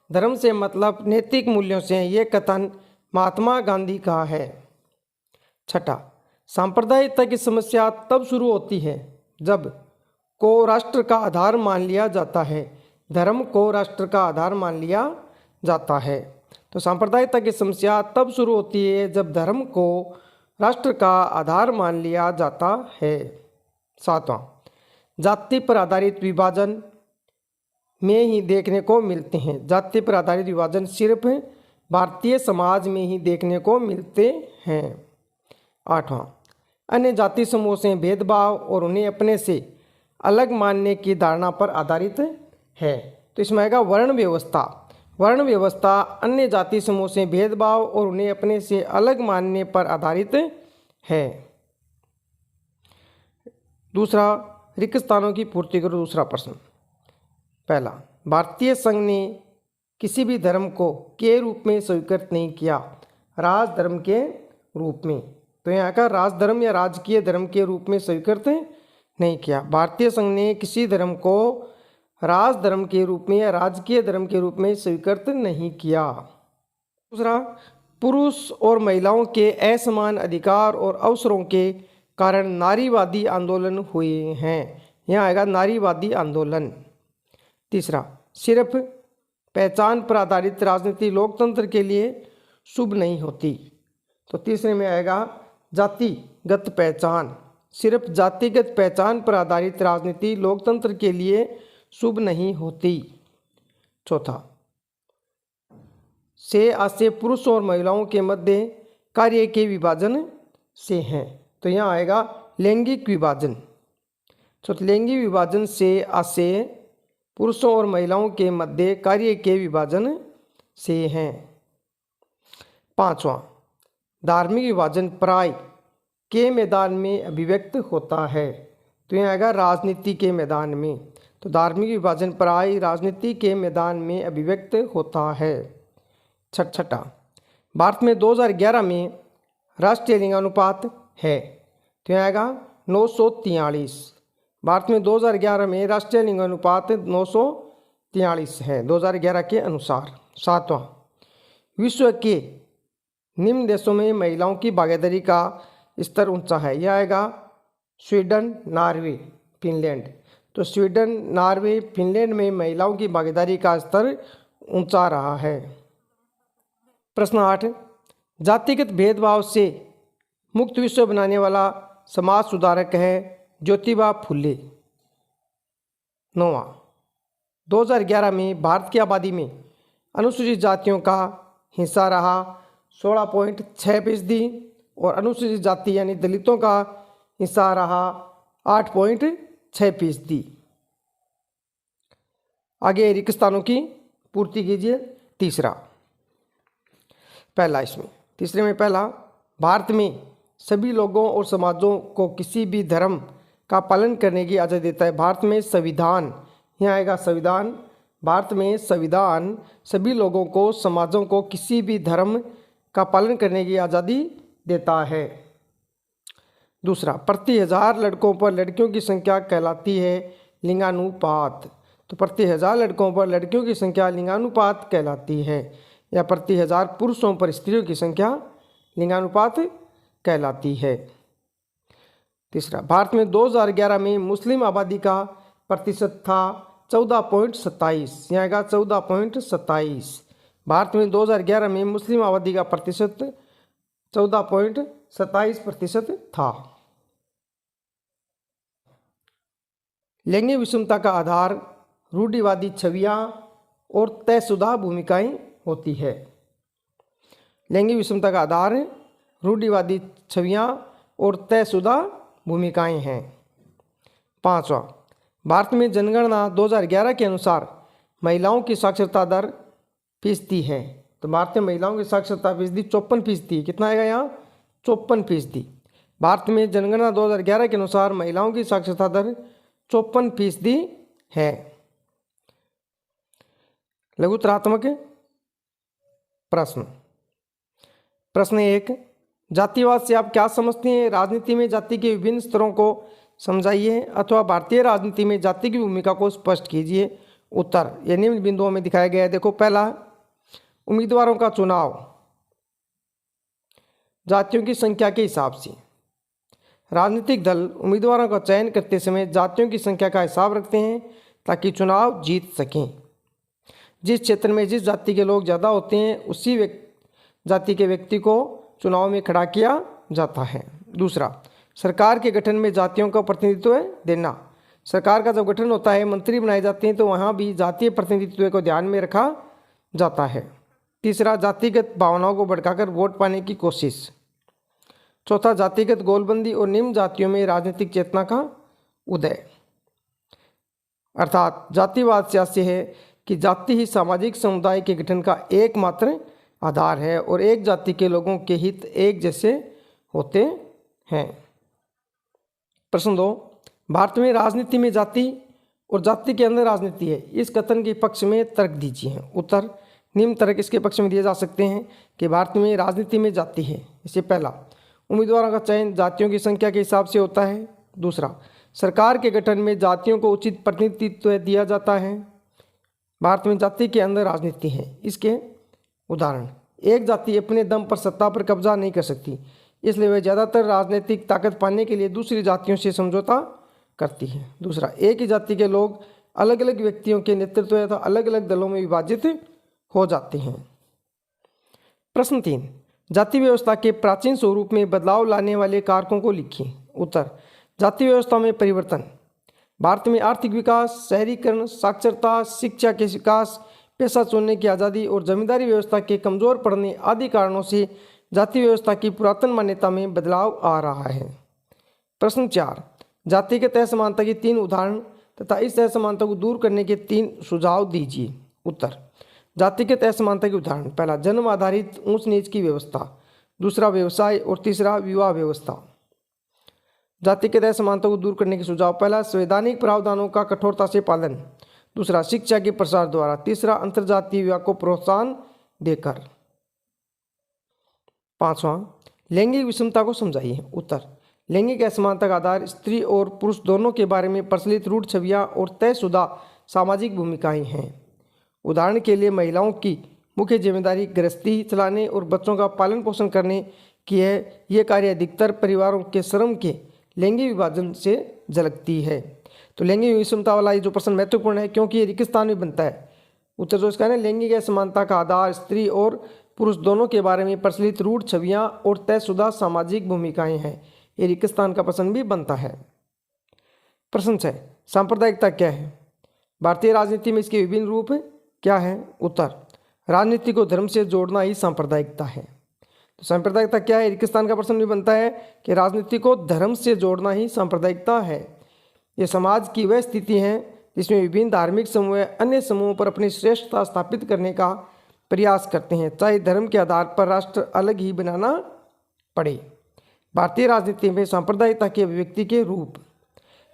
धर्म से मतलब नैतिक मूल्यों से, ये कथन महात्मा गांधी का है। छठा, सांप्रदायिकता की समस्या तब शुरू होती है जब को राष्ट्र का आधार मान लिया जाता है। धर्म को राष्ट्र का आधार मान लिया जाता है। तो सांप्रदायिकता की समस्या तब शुरू होती है जब धर्म को राष्ट्र का आधार मान लिया जाता है। 7वां, जाति पर आधारित विभाजन में ही देखने को मिलते हैं। जाति पर आधारित विभाजन सिर्फ भारतीय समाज में ही देखने को मिलते हैं। 8वां, अन्य जाति समूह से भेदभाव और उन्हें अपने से अलग मानने की धारणा पर आधारित है। तो इसमें आएगा वर्ण व्यवस्था। वर्ण व्यवस्था अन्य जाति समूह से भेदभाव और उन्हें अपने से अलग मानने पर आधारित है। दूसरा, रिक्त स्थानों की पूर्ति करो। दूसरा प्रश्न। पहला, भारतीय संघ ने किसी भी धर्म को के रूप में स्वीकृत नहीं किया, राजधर्म के रूप में। तो यहाँ का राजधर्म या राजकीय धर्म के रूप में स्वीकृत नहीं किया। भारतीय संघ ने किसी धर्म को राजधर्म के रूप में या राजकीय धर्म के रूप में स्वीकृत नहीं किया। दूसरा, पुरुष और महिलाओं के असमान अधिकार और अवसरों के कारण नारीवादी आंदोलन हुए हैं। यहाँ आएगा नारीवादी आंदोलन। तीसरा, सिर्फ पहचान पर आधारित राजनीति लोकतंत्र के लिए शुभ नहीं होती। तो तीसरे में आएगा जातिगत पहचान। सिर्फ जातिगत पहचान पर आधारित राजनीति लोकतंत्र के लिए शुभ नहीं होती। चौथा, से आशय पुरुष और महिलाओं के मध्य कार्य के विभाजन से हैं। तो यहाँ आएगा लैंगिक विभाजन। चौथा, लैंगिक विभाजन से आशय पुरुषों और महिलाओं के मध्य कार्य के विभाजन से हैं। 5वां, धार्मिक विभाजन प्राय के मैदान में अभिव्यक्त होता है। तो यहाँ आएगा राजनीति के मैदान में। तो धार्मिक विभाजन पराई राजनीति के मैदान में अभिव्यक्त होता है। छठा, भारत में 2011 में राष्ट्रीय लिंगानुपात है, तो यहाँ आएगा 943। भारत में 2011 में राष्ट्रीय लिंगानुपात 943 है 2011 के अनुसार। सातवां, विश्व के निम्न देशों में महिलाओं की भागीदारी का स्तर ऊंचा है, यह आएगा स्वीडन, नॉर्वे, फिनलैंड। तो स्वीडन, नॉर्वे, फिनलैंड में महिलाओं की भागीदारी का स्तर ऊंचा रहा है। प्रश्न 8, जातिगत भेदभाव से मुक्त विश्व बनाने वाला समाज सुधारक है ज्योतिबा फुले। 9वां, 2011 में भारत की आबादी में अनुसूचित जातियों का हिस्सा रहा 16.6% और अनुसूचित जाति यानी दलितों का हिस्सा रहा 8.6%। आगे रिक्त स्थानों की पूर्ति कीजिए। तीसरे में पहला, भारत में सभी लोगों और समाजों को किसी भी धर्म का पालन करने की आज़ादी देता है। भारत में संविधान, यहाँ आएगा संविधान, भारत में संविधान सभी लोगों को, समाजों को किसी भी धर्म का पालन करने की आज़ादी देता है। दूसरा, प्रति 1000 लड़कों पर लड़कियों की संख्या कहलाती है लिंगानुपात। तो प्रति 1000 लड़कों पर लड़कियों की संख्या लिंगानुपात कहलाती है, या प्रति 1000 पुरुषों पर स्त्रियों की संख्या लिंगानुपात कहलाती है। तीसरा, भारत में 2011 में मुस्लिम आबादी का प्रतिशत था 14.27, यहाँ आएगा 14.27। भारत में 2011 में मुस्लिम आबादी का प्रतिशत 14.27% था। लैंगिक विषमता का आधार रूढ़िवादी छवियां और तयशुदा भूमिकाएं होती है। लैंगिक विषमता का आधार रूढ़िवादी छवियां और तयशुदा भूमिकाएं हैं। 5वां, भारत में जनगणना 2011 के अनुसार महिलाओं की साक्षरता दर फीसदी है। तो भारत में महिलाओं की साक्षरता फीसदी 54%। कितना आएगा यहाँ? 54%। भारत में जनगणना 2011 के अनुसार महिलाओं की साक्षरता दर 54% है। लघुतरात्मक प्रश्न। प्रश्न 1, जातिवाद से आप क्या समझते हैं? राजनीति में जाति के विभिन्न स्तरों को समझाइए अथवा भारतीय राजनीति में जाति की भूमिका को स्पष्ट कीजिए। उत्तर ये निम्न बिंदुओं में दिखाया गया है। देखो, पहला, उम्मीदवारों का चुनाव जातियों की संख्या के हिसाब से। राजनीतिक दल उम्मीदवारों का चयन करते समय जातियों की संख्या का हिसाब रखते हैं ताकि चुनाव जीत सकें। जिस क्षेत्र में जिस जाति के लोग ज़्यादा होते हैं उसी जाति के व्यक्ति को चुनाव में खड़ा किया जाता है। दूसरा, सरकार के गठन में जातियों का प्रतिनिधित्व देना। सरकार का जब गठन होता है, मंत्री बनाए जाते हैं, तो वहाँ भी जातीय प्रतिनिधित्व को ध्यान में रखा जाता है। तीसरा, जातिगत भावनाओं को भड़काकर वोट पाने की कोशिश। चौथा, जातिगत गोलबंदी और निम्न जातियों में राजनीतिक चेतना का उदय। अर्थात जातिवाद से आशय है कि जाति ही सामाजिक समुदाय के गठन का एकमात्र आधार है और एक जाति के लोगों के हित एक जैसे होते हैं। प्रश्न 2, भारत में राजनीति में जाति और जाति के अंदर राजनीति है, इस कथन के पक्ष में तर्क दीजिए। उत्तर, निम्न तर्क इसके पक्ष में दिए जा सकते हैं कि भारत में राजनीति में जाति है। इससे पहला, उम्मीदवारों का चयन जातियों की संख्या के हिसाब से होता है। दूसरा, सरकार के गठन में जातियों को उचित प्रतिनिधित्व दिया जाता है। भारत में जाति के अंदर राजनीति है। इसके उदाहरण, एक जाति अपने दम पर सत्ता पर कब्जा नहीं कर सकती, इसलिए वह ज़्यादातर राजनीतिक ताकत पाने के लिए दूसरी जातियों से समझौता करती है। दूसरा, एक ही जाति के लोग अलग अलग व्यक्तियों के नेतृत्व तथा अलग अलग दलों में विभाजित हो जाते हैं। प्रश्न 3, जाति व्यवस्था के प्राचीन स्वरूप में बदलाव लाने वाले कारकों को लिखिए। उत्तर, जाति व्यवस्था में परिवर्तन भारत में आर्थिक विकास, शहरीकरण, साक्षरता, शिक्षा के विकास, पेशा चुनने की आज़ादी और जमींदारी व्यवस्था के कमज़ोर पड़ने आदि कारणों से जाति व्यवस्था की पुरातन मान्यता में बदलाव आ रहा है। प्रश्न 4, जातिगत असमानता की 3 उदाहरण तथा इस असमानता को दूर करने के 3 सुझाव दीजिए। उत्तर, जातिगत असमानता के उदाहरण, पहला, जन्म आधारित ऊंच नीच की व्यवस्था। दूसरा, व्यवसाय और तीसरा, विवाह व्यवस्था। जाति के तहत समानता को दूर करने के सुझाव। पहला, संवैधानिक प्रावधानों का कठोरता से पालन। दूसरा, शिक्षा के प्रसार द्वारा। तीसरा, अंतर्जातीय विवाह को प्रोत्साहन देकर। पांचवा, लैंगिक विषमता को समझाइए। उत्तर, लैंगिक असमानता का आधार स्त्री और पुरुष दोनों के बारे में प्रचलित रूढ़ छवियां और तयशुदा सामाजिक भूमिकाएं हैं। उदाहरण के लिए महिलाओं की मुख्य जिम्मेदारी गृहस्थी चलाने और बच्चों का पालन पोषण करने की है। ये कार्य अधिकतर परिवारों के श्रम के लैंगिक विभाजन से झलकती है। तो लैंगिक विषमता वाला ये जो प्रश्न महत्वपूर्ण है क्योंकि ये रिक्त स्थान में बनता है। उत्तर जो इसका है ना, लैंगिक असमानता का आधार स्त्री और पुरुष दोनों के बारे में प्रचलित रूढ़ छवियां और तयशुदा सामाजिक भूमिकाएं हैं। ये रिक्त स्थान का प्रश्न भी बनता है। प्रश्न 6, सांप्रदायिकता क्या है? भारतीय राजनीति में इसके विभिन्न रूप क्या है? उत्तर, राजनीति को धर्म से जोड़ना ही सांप्रदायिकता है। तो सांप्रदायिकता क्या है? रिक्त स्थान का प्रश्न भी बनता है कि राजनीति को धर्म से जोड़ना ही सांप्रदायिकता है। ये समाज की वह स्थिति है जिसमें विभिन्न धार्मिक समूह अन्य समूहों पर अपनी श्रेष्ठता स्थापित करने का प्रयास करते हैं, चाहे धर्म के आधार पर राष्ट्र अलग ही बनाना पड़े। भारतीय राजनीति में सांप्रदायिकता की अभिव्यक्ति के रूप,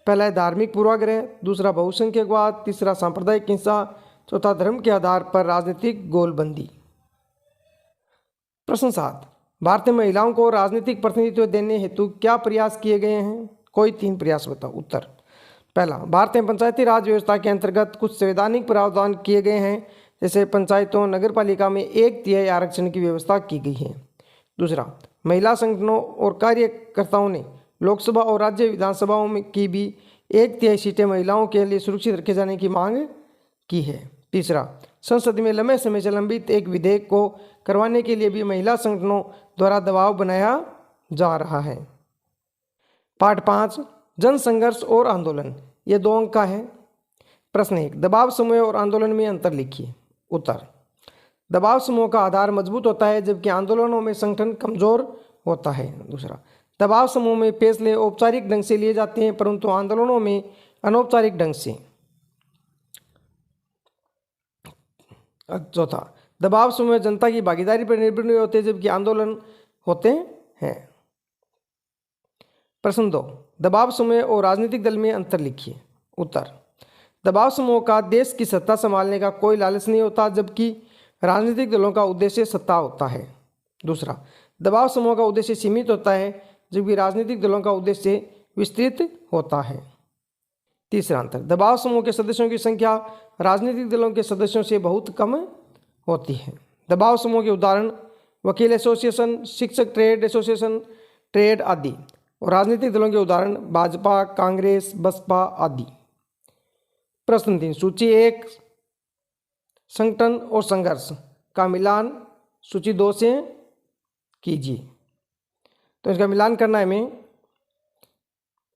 पहला है धार्मिक पूर्वाग्रह, दूसरा बहुसंख्यकवाद, तीसरा सांप्रदायिक हिंसा, चौथा धर्म के आधार पर राजनीतिक गोलबंदी। प्रश्न 7, भारतीय महिलाओं को राजनीतिक प्रतिनिधित्व देने हेतु क्या प्रयास किए गए हैं? कोई 3 प्रयास बताओ। उत्तर, पहला, भारतीय पंचायती राज व्यवस्था के अंतर्गत कुछ संवैधानिक प्रावधान किए गए हैं, जैसे पंचायतों नगरपालिका में 1/3 आरक्षण की व्यवस्था की गई है। दूसरा, महिला संगठनों और कार्यकर्ताओं ने लोकसभा और राज्य विधानसभाओं में की भी 1/3 सीटें महिलाओं के लिए सुरक्षित रखे जाने की मांग की है। तीसरा, संसद में लंबे समय से लंबित एक विधेयक को करवाने के लिए भी महिला संगठनों द्वारा दबाव बनाया जा रहा है। पार्ट 5, जन संघर्ष और आंदोलन, ये 2 अंक का है। प्रश्न 1, दबाव समूह और आंदोलन में अंतर लिखिए। उत्तर, दबाव समूह का आधार मजबूत होता है जबकि आंदोलनों में संगठन कमजोर होता है। दूसरा, दबाव समूह में फैसले औपचारिक ढंग से लिए जाते हैं परंतु आंदोलनों में अनौपचारिक ढंग से। चौथा, दबाव समूह जनता की भागीदारी पर निर्भर नहीं होते जबकि आंदोलन होते हैं। प्रश्न 2, दबाव समूह और राजनीतिक दल में अंतर लिखिए। उत्तर, दबाव समूह का देश की सत्ता संभालने का कोई लालच नहीं होता जबकि राजनीतिक दलों का उद्देश्य सत्ता होता है। दूसरा, दबाव समूह का उद्देश्य सीमित होता है जबकि राजनीतिक दलों का उद्देश्य विस्तृत होता है। तीसरा अंतर, दबाव समूह के सदस्यों की संख्या राजनीतिक दलों के सदस्यों से बहुत कम होती है। दबाव समूह के उदाहरण वकील एसोसिएशन, शिक्षक ट्रेड एसोसिएशन, ट्रेड आदि, और राजनीतिक दलों के उदाहरण भाजपा, कांग्रेस, बसपा आदि। प्रश्न 3, सूची 1 संगठन और संघर्ष का मिलान सूची 2 से कीजिए। तो इसका मिलान करना है हमें।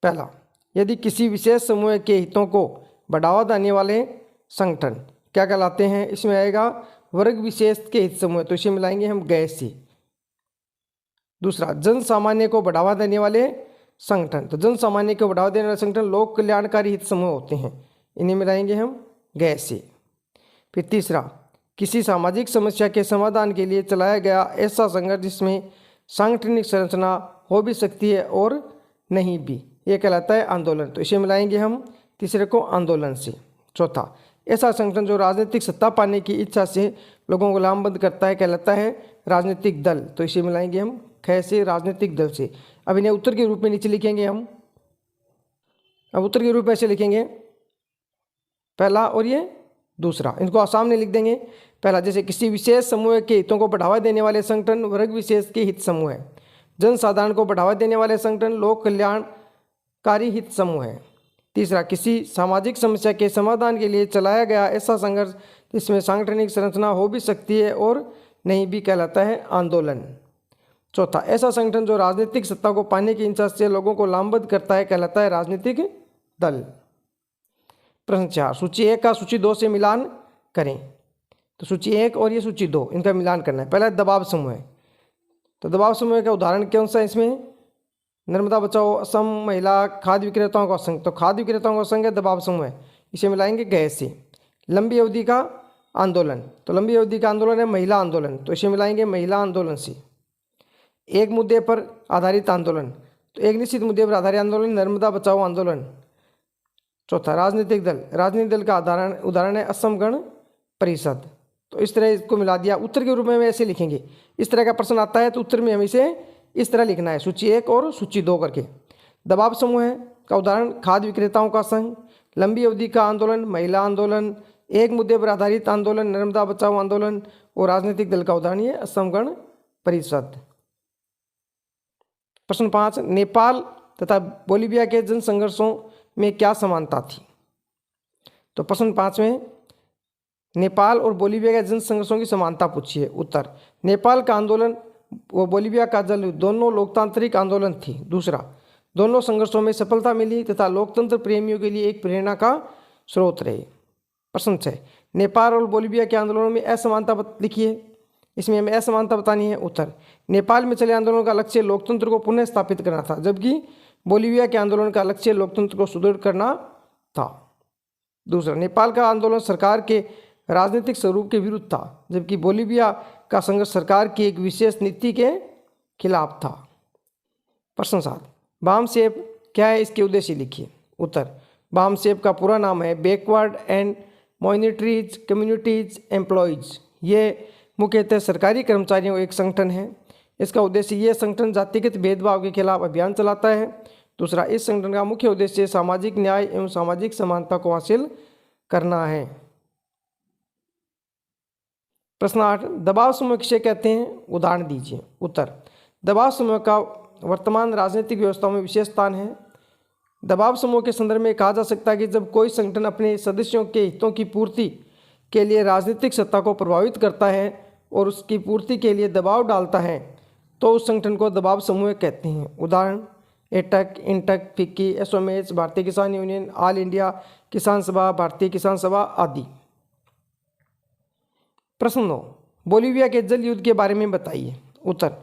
पहला, यदि किसी विशेष समूह के हितों को बढ़ावा देने वाले संगठन क्या कहलाते हैं? इसमें आएगा वर्ग विशेष के हित समूह, तो इसे मिलाएंगे हम गैर से। दूसरा, जन सामान्य को बढ़ावा देने वाले संगठन, तो जन सामान्य को बढ़ावा देने वाले संगठन लोक कल्याणकारी हित समूह होते हैं, इन्हें मिलाएंगे हम गैर से। फिर तीसरा, किसी सामाजिक समस्या के समाधान के लिए चलाया गया ऐसा संघर्ष जिसमें सांगठनिक संरचना हो भी सकती है और नहीं भी, ये कहलाता है आंदोलन, तो इसे मिलाएंगे हम तीसरे को आंदोलन से। चौथा, ऐसा संगठन जो राजनीतिक सत्ता पाने की इच्छा से लोगों को लामबंद करता है कहलाता है राजनीतिक दल, तो इसे मिलाएंगे हम ख से राजनीतिक दल से। अब इन्हें उत्तर के रूप में नीचे लिखेंगे हम। अब उत्तर के रूप में ऐसे लिखेंगे, पहला और ये दूसरा, इनको सामने लिख देंगे। पहला, जैसे किसी विशेष समूह के हितों को बढ़ावा देने वाले संगठन वर्ग विशेष के हित समूह है। जन साधारण को बढ़ावा देने वाले संगठन लोक कल्याणकारी हित समूह है। तीसरा, किसी सामाजिक समस्या के समाधान के लिए चलाया गया ऐसा संघर्ष जिसमें सांगठनिक संरचना हो भी सकती है और नहीं भी, कहलाता है आंदोलन। चौथा, ऐसा संगठन जो राजनीतिक सत्ता को पाने की इच्छा से लोगों को लामबंद करता है कहलाता है राजनीतिक दल। प्रश्न 4, सूची 1 का सूची 2 से मिलान करें। तो सूची 1 और ये सूची 2, इनका मिलान करना है। पहला दबाव समूह है, तो दबाव समूह का उदाहरण कौन सा है इसमें? नर्मदा बचाओ असम महिला खाद्य विक्रेताओं का संघ, तो खाद्य विक्रेताओं का संघ है दबाव समूह है, इसे मिलाएंगे गैर से। लंबी अवधि का आंदोलन, तो लंबी अवधि का आंदोलन है महिला आंदोलन, तो इसे मिलाएंगे महिला आंदोलन से। एक मुद्दे पर आधारित आंदोलन, तो एक निश्चित मुद्दे पर आधारित आंदोलन, नर्मदा बचाओ आंदोलन। चौथा, राजनीतिक दल। राजनीतिक दल का उदाहरण है असम गण परिषद। तो इस तरह इसको मिला दिया। उत्तर के रूप में ऐसे लिखेंगे, इस तरह का प्रश्न आता है तो उत्तर में हमें इसे इस तरह लिखना है, सूची 1 और सूची 2 करके। दबाव समूह है का उदाहरण खाद्य विक्रेताओं का संघ, लंबी अवधि का आंदोलन, महिला आंदोलन, एक मुद्दे पर आधारित आंदोलन, नर्मदा बचाओ आंदोलन, और राजनीतिक दल का उदाहरण ये असम गण परिषद। प्रश्न 5, नेपाल तथा बोलीविया के जन संघर्षों में क्या समानता थी? तो प्रश्न 5 में नेपाल और बोलीविया के जन संघर्षों की समानता पूछी है। उत्तर, नेपाल का आंदोलन व बोलीविया का जल युद्ध दोनों लोकतांत्रिक आंदोलन थी। दूसरा, दोनों संघर्षों में सफलता मिली तथा लोकतंत्र प्रेमियों के लिए एक प्रेरणा का स्रोत रहे। प्रश्न 6, नेपाल और बोलीविया के आंदोलनों में असमानता लिखिए, इसमें हमें असमानता बतानी है। उत्तर, नेपाल में चले आंदोलन का लक्ष्य लोकतंत्र को पुनः स्थापित करना था, जबकि बोलीविया के आंदोलन का लक्ष्य लोकतंत्र को सुदृढ़ करना था। दूसरा, नेपाल का आंदोलन सरकार के राजनीतिक स्वरूप के विरुद्ध था, जबकि बोलीविया का संघर्ष सरकार की एक विशेष नीति के खिलाफ था। प्रश्न 7, बामसेफ क्या है, इसके उद्देश्य लिखिए। उत्तर, बामसेफ का पूरा नाम है backward and minorities communities employees. ये मुख्यतः सरकारी कर्मचारियों का एक संगठन है। इसका उद्देश्य ये संगठन जातिगत भेदभाव के खिलाफ अभियान चलाता है। दूसरा, इस संगठन का मुख्य उद्देश्य सामाजिक न्याय एवं सामाजिक समानता को हासिल करना है। प्रश्न 8, दबाव समूह किसे कहते हैं, उदाहरण दीजिए। उत्तर, दबाव समूह का वर्तमान राजनीतिक व्यवस्था में विशेष स्थान है। दबाव समूह के संदर्भ में कहा जा सकता है कि जब कोई संगठन अपने सदस्यों के हितों की पूर्ति के लिए राजनीतिक सत्ता को प्रभावित करता है और उसकी पूर्ति के लिए दबाव डालता है तो उस संगठन को दबाव समूह कहते हैं। उदाहरण एटक, इंटक, फिक्की, एसओएमएच, भारतीय किसान यूनियन, ऑल इंडिया किसान सभा, भारतीय किसान सभा आदि। प्रश्न 9, बोलीविया के जल युद्ध के बारे में बताइए। उत्तर,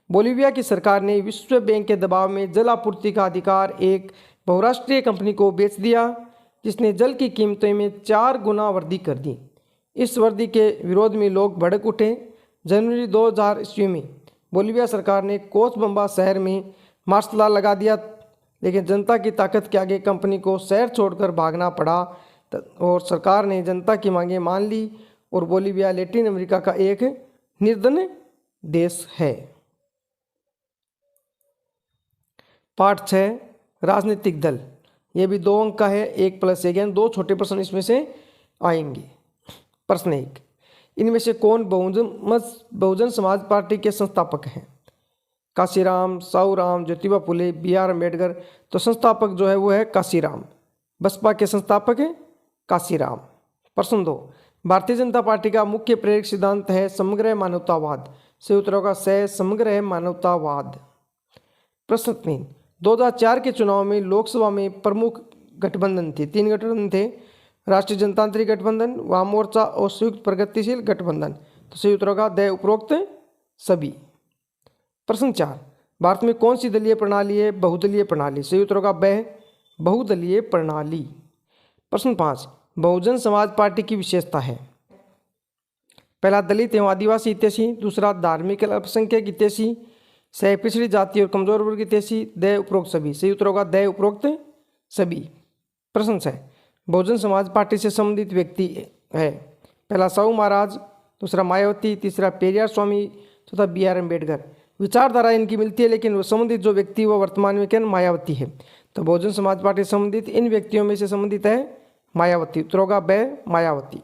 बोलीविया की सरकार ने विश्व बैंक के दबाव में जल आपूर्ति का अधिकार एक बहुराष्ट्रीय कंपनी को बेच दिया, जिसने जल की कीमतों में 4 गुना वृद्धि कर दी। इस वृद्धि के विरोध में लोग भड़क उठे। जनवरी 2000 ईस्वी में बोलीविया सरकार ने कोचबम्बा शहर में मार्शल लॉ लगा दिया, लेकिन जनता की ताकत के आगे कंपनी को शहर छोड़कर भागना पड़ा और सरकार ने जनता की मांगें मान ली और बोलीविया लैटिन अमेरिका का एक निर्धन देश है। पाठ 6, राजनीतिक दल। ये भी 2 अंक का है, 1 + 1 यानी 2 छोटे प्रश्न इसमें से आएंगे। प्रश्न 1, इनमें से कौन बहुजन समाज पार्टी के संस्थापक हैं? काशीराम, साहूराम, ज्योतिबा फुले, BR अम्बेडकर। तो संस्थापक जो है वो है काशीराम। बसपा के संस्थापक है काशीराम। प्रश्न 2, भारतीय जनता पार्टी का मुख्य प्रेरक सिद्धांत है समग्र मानवतावाद। सही उत्तर होगा स, समग्र मानवतावाद। प्रश्न 3, 2004 के चुनाव में लोकसभा में प्रमुख गठबंधन थे, 3 गठबंधन थे, राष्ट्रीय जनतांत्रिक गठबंधन, वाम मोर्चा और संयुक्त प्रगतिशील गठबंधन। तो सही उत्तर होगा द उपरोक्त सभी। प्रश्न 4, भारत में कौन सी दलीय प्रणाली है? बहुदलीय प्रणाली। सही उत्तर होगा ब, बहुदलीय प्रणाली। प्रश्न 5, बहुजन समाज पार्टी की विशेषता है। पहला, दलित एवं आदिवासी हितैषी। दूसरा, धार्मिक अल्पसंख्यक हितैषी। सह पिछड़ी जाति और कमजोर वर्ग हितैषी। द उपरोक्त सभी। सही उत्तर होगा द उपरोक्त सभी। प्रश्न 6, बहुजन समाज पार्टी से संबंधित व्यक्ति है। पहला, साहू महाराज। दूसरा, मायावती। तीसरा, पेरियार स्वामी। चौथा, BR अम्बेडकर। विचारधारा इनकी मिलती है, लेकिन वो संबंधित जो व्यक्ति वो वर्तमान में क्या मायावती है। तो बहुजन समाज पार्टी से संबंधित इन व्यक्तियों में से संबंधित है मायावती। उत्तर होगा ब, मायावती।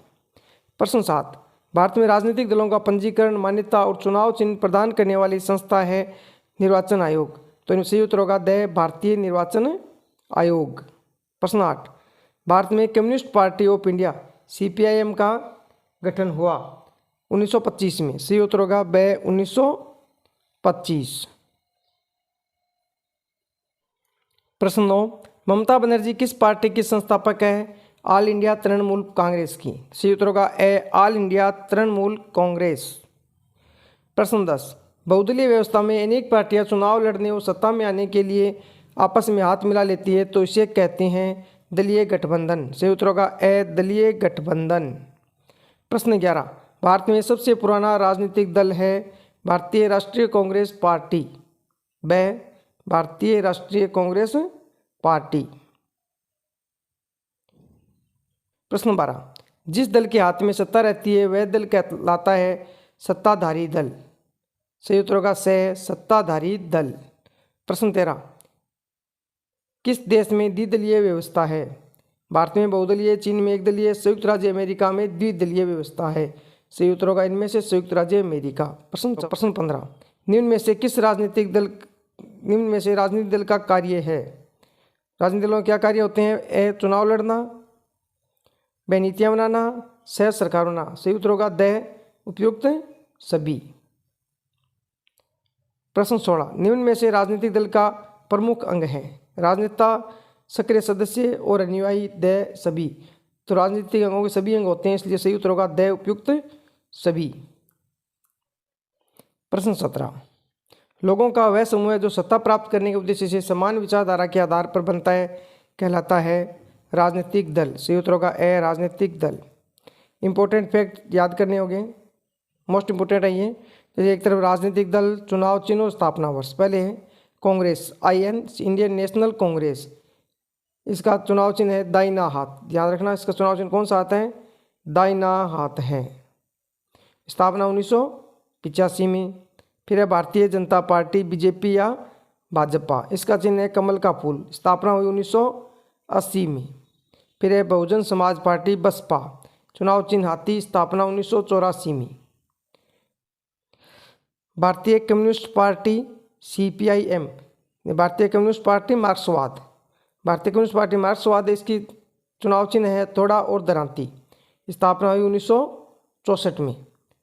प्रश्न 7, भारत में राजनीतिक दलों का पंजीकरण, मान्यता और चुनाव चिन्ह प्रदान करने वाली संस्था है निर्वाचन आयोग। तो सही उत्तर होगा द, भारतीय निर्वाचन आयोग। प्रश्न 8, भारत में communist party of India CPIM का गठन हुआ 1925 में। सही उत्तर होगा ब, 1925। प्रश्न 9, ममता बनर्जी किस पार्टी की संस्थापक है? ऑल इंडिया तृणमूल कांग्रेस की। सही उत्तर होगा ए, ऑल इंडिया तृणमूल कांग्रेस। प्रश्न 10, बहुदलीय व्यवस्था में अनेक पार्टियां चुनाव लड़ने और सत्ता में आने के लिए आपस में हाथ मिला लेती है, तो इसे कहते हैं दलीय गठबंधन। सही उत्तर होगा ए, दलीय गठबंधन। प्रश्न 11, भारत में सबसे पुराना राजनीतिक दल है भारतीय राष्ट्रीय कांग्रेस पार्टी। ब, भारतीय राष्ट्रीय कांग्रेस पार्टी। प्रश्न 12, जिस दल के हाथ में सत्ता रहती है वह दल कहलाता है सत्ताधारी दल। सही उत्तर होगा स, सत्ताधारी दल। प्रश्न 13, किस देश में द्विदलीय व्यवस्था है? भारत में बहुदलीय, चीन में एकदलीय, संयुक्त राज्य अमेरिका में द्विदलीय व्यवस्था है। सही उत्तर होगा इनमें से संयुक्त राज्य अमेरिका। प्रश्न 15, निम्न में से राजनीतिक दल का कार्य है? राजनीतिक दलों के क्या कार्य होते हैं? ए, चुनाव लड़ना, ब, नीतियां बनाना, स, सरकार होना। सही उत्तर होगा द, उपयुक्त सभी। प्रश्न 16, निम्न में से राजनीतिक दल का प्रमुख अंग है? राजनेता, सक्रिय सदस्य और अनुयायी, द, सभी। तो राजनीतिक अंगों के सभी अंग होते हैं, इसलिए सही उत्तर होगा द, उपयुक्त सभी। प्रश्न 17, लोगों का वह समूह है जो सत्ता प्राप्त करने के उद्देश्य से समान विचारधारा के आधार पर बनता है, कहलाता है राजनीतिक दल। सही उत्तर होगा ए, राजनीतिक दल। इंपॉर्टेंट फैक्ट याद करने होंगे, मोस्ट इंपोर्टेंट है ये। जैसे एक तरफ राजनीतिक दल, चुनाव चिन्ह और स्थापना वर्ष। पहले है Congress, IN, Indian national Congress. इसका चुनाव चिन्ह है दाहिना हाथ। ध्यान रखना, इसका चुनाव चिन्ह कौन सा आता है? दाहिना हाथ है। स्थापना 1985 में। फिर है भारतीय जनता पार्टी, BJP या भाजपा। इसका चिन्ह है कमल का फूल। स्थापना हुई 1980 में। फिर है बहुजन समाज पार्टी, बसपा। चुनाव चिन्ह हाथी। स्थापना 1984 में। भारतीय कम्युनिस्ट पार्टी, CPIM। भारतीय कम्युनिस्ट पार्टी मार्क्सवाद। भारतीय कम्युनिस्ट पार्टी मार्क्सवाद, इसकी चुनाव चिन्ह है थोड़ा और दरांती। स्थापना हुई 1964 में।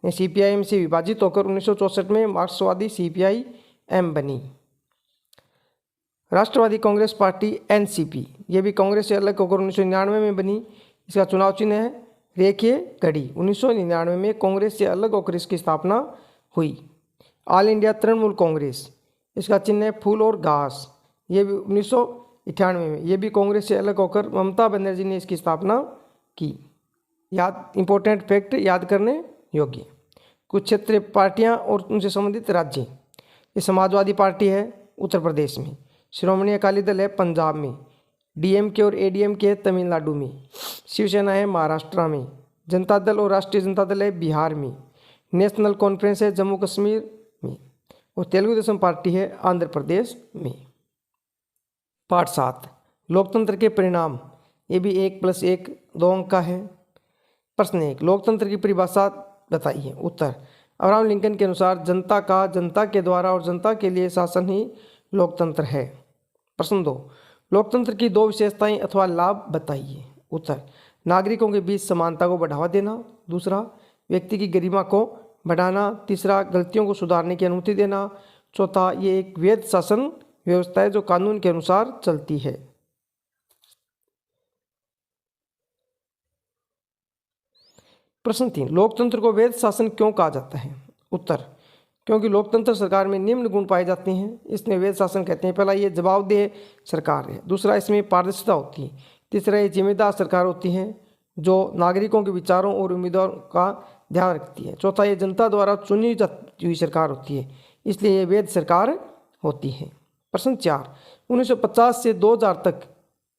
CPIM से विभाजित होकर 1964 में मार्क्सवादी CPIM बनी। राष्ट्रवादी कांग्रेस पार्टी, NCP, ये भी कांग्रेस से अलग होकर 1999 में बनी। इसका चुनाव चिन्ह है रेखीय घड़ी। 1999 में कांग्रेस से अलग होकर इसकी स्थापना हुई। ऑल इंडिया तृणमूल कांग्रेस, इसका चिन्ह है फूल और घास। ये भी 1998 में, ये भी कांग्रेस से अलग होकर ममता बनर्जी ने इसकी स्थापना की। इंपॉर्टेंट फैक्ट याद करने योग्य। कुछ क्षेत्रीय पार्टियां और उनसे संबंधित राज्य। ये समाजवादी पार्टी है उत्तर प्रदेश में, श्रोमणी अकाली दल है पंजाब में, DMK और ADMK है तमिलनाडु में, शिवसेना है महाराष्ट्र में, जनता दल और राष्ट्रीय जनता दल है बिहार में, नेशनल कॉन्फ्रेंस है जम्मू कश्मीर में, और तेलुगु देशम पार्टी है आंध्र प्रदेश में। पाठ 7, लोकतंत्र के परिणाम। ये भी 1+1 2 अंक का है। प्रश्न 1, लोकतंत्र की परिभाषा बताइए। उत्तर, अब्राहम लिंकन के अनुसार जनता का, जनता के द्वारा और जनता के लिए शासन ही लोकतंत्र है। प्रश्न 2, लोकतंत्र की 2 विशेषताएं अथवा लाभ बताइए। उत्तर, नागरिकों के बीच समानता को बढ़ावा देना। दूसरा, व्यक्ति की गरिमा को बढ़ाना। तीसरा, गलतियों को सुधारने की अनुमति देना। चौथा, ये एक वैध शासन व्यवस्था है जो कानून के अनुसार चलती है। प्रश्न 3, लोकतंत्र को वैध शासन क्यों कहा जाता है। उत्तर, क्योंकि लोकतंत्र सरकार में निम्न गुण पाए जाते हैं, इसमें वैध शासन कहते हैं। पहला, ये जवाबदेह सरकार है। दूसरा, इसमें पारदर्शिता होती है। तीसरा, ये जिम्मेदार सरकार होती है जो नागरिकों के विचारों और उम्मीदों का ध्यान रखती है। चौथा, ये जनता द्वारा चुनी जाती हुई सरकार होती है, इसलिए ये वैध सरकार होती है। प्रश्न 4, 1950 से 2000 तक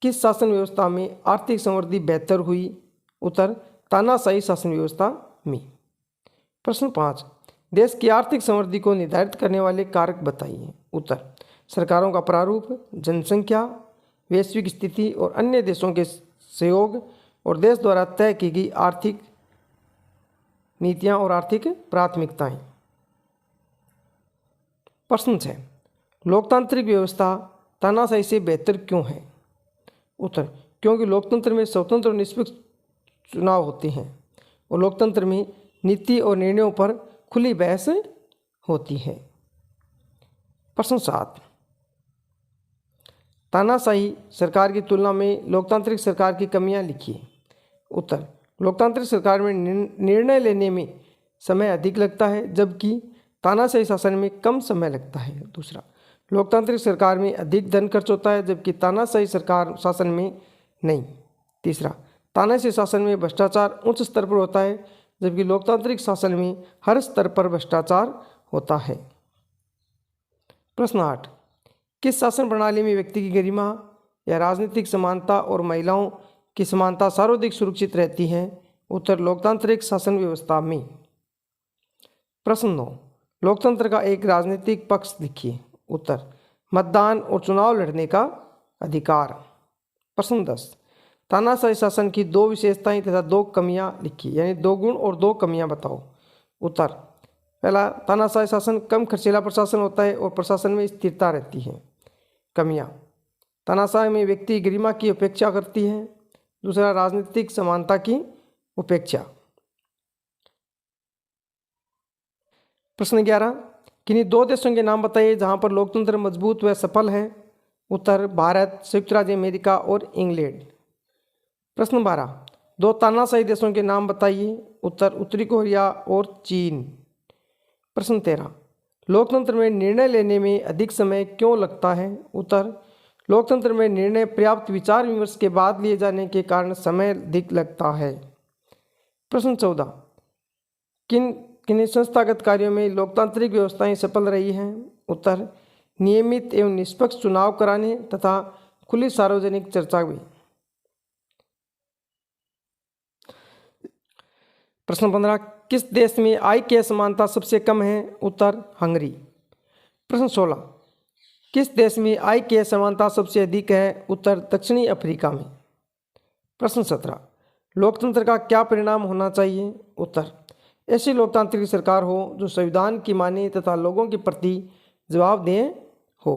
किस शासन व्यवस्था में आर्थिक समृद्धि बेहतर हुई। उत्तर, तानाशाही शासन व्यवस्था में। प्रश्न 5, देश की आर्थिक समृद्धि को निर्धारित करने वाले कारक बताइए। उत्तर, सरकारों का प्रारूप, जनसंख्या, वैश्विक स्थिति और अन्य देशों के सहयोग, और देश द्वारा तय की गई आर्थिक नीतियां और आर्थिक प्राथमिकताएं। प्रश्न 6, लोकतांत्रिक व्यवस्था तानाशाही से बेहतर क्यों है। उत्तर, क्योंकि लोकतंत्र में स्वतंत्र और निष्पक्ष चुनाव होते हैं और लोकतंत्र में नीति और निर्णयों पर खुली बहस होती है। प्रश्न 7, तानाशाही सरकार की तुलना में लोकतांत्रिक सरकार की कमियां लिखिए। उत्तर, लोकतांत्रिक सरकार में निर्णय लेने में समय अधिक लगता है, जबकि तानाशाही शासन में कम समय लगता है। दूसरा, लोकतांत्रिक सरकार में अधिक धन खर्च होता है, जबकि तानाशाही सरकार शासन में नहीं। तीसरा, तानाशाही शासन में भ्रष्टाचार उच्च स्तर पर होता है, जबकि लोकतांत्रिक शासन में हर स्तर पर भ्रष्टाचार होता है। प्रश्न 8, किस शासन प्रणाली में व्यक्ति की गरिमा या राजनीतिक समानता और महिलाओं की समानता सर्वाधिक सुरक्षित रहती है? उत्तर, लोकतांत्रिक शासन व्यवस्था में। प्रश्न 9, लोकतंत्र का एक राजनीतिक पक्ष लिखिए। उत्तर, मतदान और चुनाव लड़ने का अधिकार। प्रश्न 10, तानाशाही शासन की 2 विशेषताएं तथा 2 कमियां लिखिए, यानी 2 गुण और 2 कमियां बताओ। उत्तर, पहला, तानाशाही शासन कम खर्चीला प्रशासन होता है और प्रशासन में स्थिरता रहती है। कमियां, तानाशाही में व्यक्ति गरिमा की उपेक्षा करती है। दूसरा, राजनीतिक समानता की उपेक्षा। प्रश्न 11, किन्हीं 2 देशों के नाम बताइए जहां पर लोकतंत्र मजबूत व सफल है। उत्तर, भारत, संयुक्त राज्य अमेरिका और इंग्लैंड। प्रश्न 12, 2 तानाशाही देशों के नाम बताइए। उत्तर, उत्तरी कोरिया और चीन। प्रश्न 13, लोकतंत्र में निर्णय लेने में अधिक समय क्यों लगता है। उत्तर, लोकतंत्र में निर्णय पर्याप्त विचार विमर्श के बाद लिए जाने के कारण समय अधिक लगता है। प्रश्न 14, किन किन संस्थागत कार्यों में लोकतांत्रिक व्यवस्थाएं सफल रही हैं। उत्तर, नियमित एवं निष्पक्ष चुनाव कराने तथा खुली सार्वजनिक चर्चा में। प्रश्न 15, किस देश में आय की असमानता सबसे कम है। उत्तर, हंगरी। प्रश्न 16, किस देश में आय की असमानता सबसे अधिक है। उत्तर, दक्षिणी अफ्रीका में। प्रश्न 17, लोकतंत्र का क्या परिणाम होना चाहिए। उत्तर, ऐसी लोकतांत्रिक सरकार हो जो संविधान की माने तथा लोगों के प्रति जवाबदेह हो।